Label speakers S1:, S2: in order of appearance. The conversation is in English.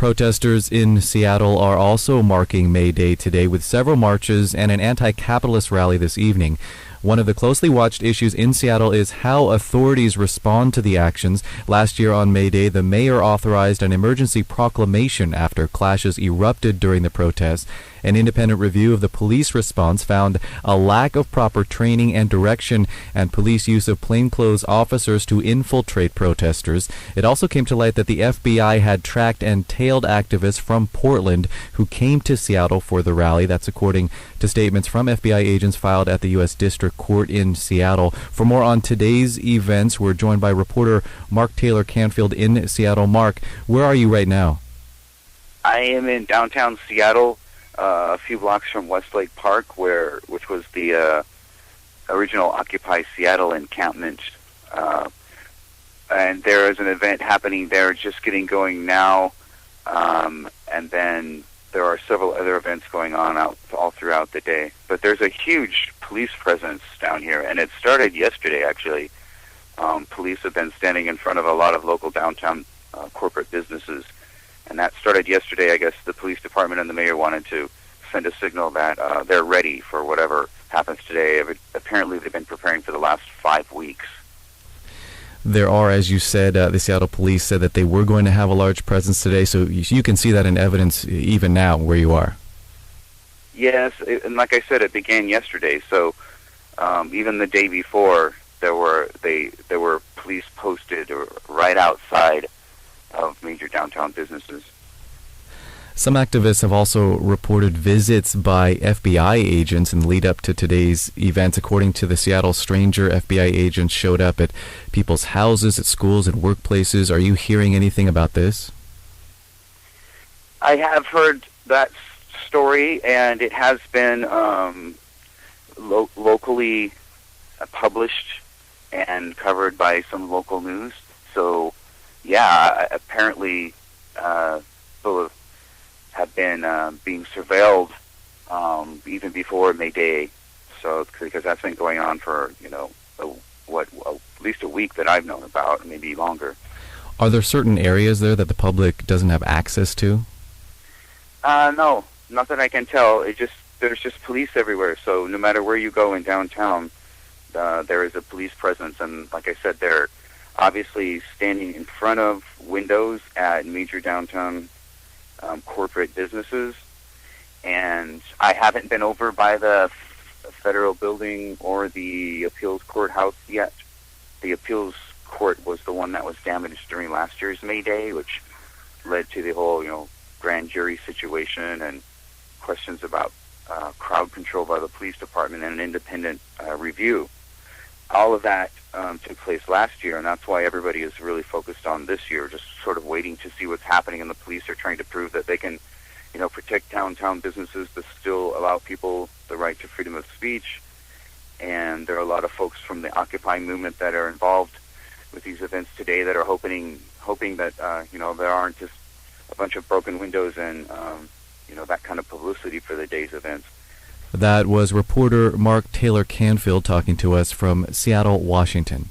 S1: Protesters in Seattle are also marking May Day today with several marches and an anti-capitalist rally this evening. One of the closely watched issues in Seattle is how authorities respond to the actions. Last year on May Day, the mayor authorized an emergency proclamation after clashes erupted during the protests. An independent review of the police response found a lack of proper training and direction and police use of plainclothes officers to infiltrate protesters. It also came to light that the FBI had tracked and tailed activists from Portland who came to Seattle for the rally. That's according to statements from FBI agents filed at the U.S. District Court in Seattle. For more on today's events, we're joined by reporter Mark Taylor-Canfield in Seattle. Mark, where are you right now?
S2: I am in downtown Seattle, a few blocks from Westlake Park, which was the original Occupy Seattle encampment. And there is an event happening there just getting going now. And then there are several other events going on out all throughout the day. But there's a huge police presence down here, and it started yesterday, actually. Police have been standing in front of a lot of local downtown corporate businesses. And that started yesterday. I guess the police department and the mayor wanted to send a signal that they're ready for whatever happens today. Apparently, they've been preparing for the last 5 weeks.
S1: There are, as you said, the Seattle police said that they were going to have a large presence today, so you can see that in evidence even now where you are.
S2: Yes, and like I said, it began yesterday, so even the day before, there were police posted right outside of major downtown businesses.
S1: Some activists have also reported visits by FBI agents in the lead up to today's events. According to the Seattle Stranger, FBI agents showed up at people's houses, at schools, and workplaces. Are you hearing anything about this?
S2: I have heard that story, and it has been locally published and covered by some local news. So, yeah, apparently people have been being surveilled even before May Day, so because that's been going on for at least a week that I've known about, maybe longer.
S1: Are there certain areas there that the public doesn't have access to?
S2: No, not that I can tell. There's just police everywhere. So no matter where you go in downtown, there is a police presence, and like I said, they're obviously standing in front of windows at major downtown corporate businesses. And I haven't been over by the federal building or the appeals courthouse yet. The appeals court was the one that was damaged during last year's May Day, which led to the whole, grand jury situation and questions about crowd control by the police department and an independent review. All of that took place last year, and that's why everybody is really focused on this year, just sort of waiting to see what's happening, and the police are trying to prove that they can, protect downtown businesses but still allow people the right to freedom of speech. And there are a lot of folks from the Occupy movement that are involved with these events today that are hoping that, there aren't just a bunch of broken windows and, that kind of publicity for the day's events.
S1: That was reporter Mark Taylor-Canfield talking to us from Seattle, Washington.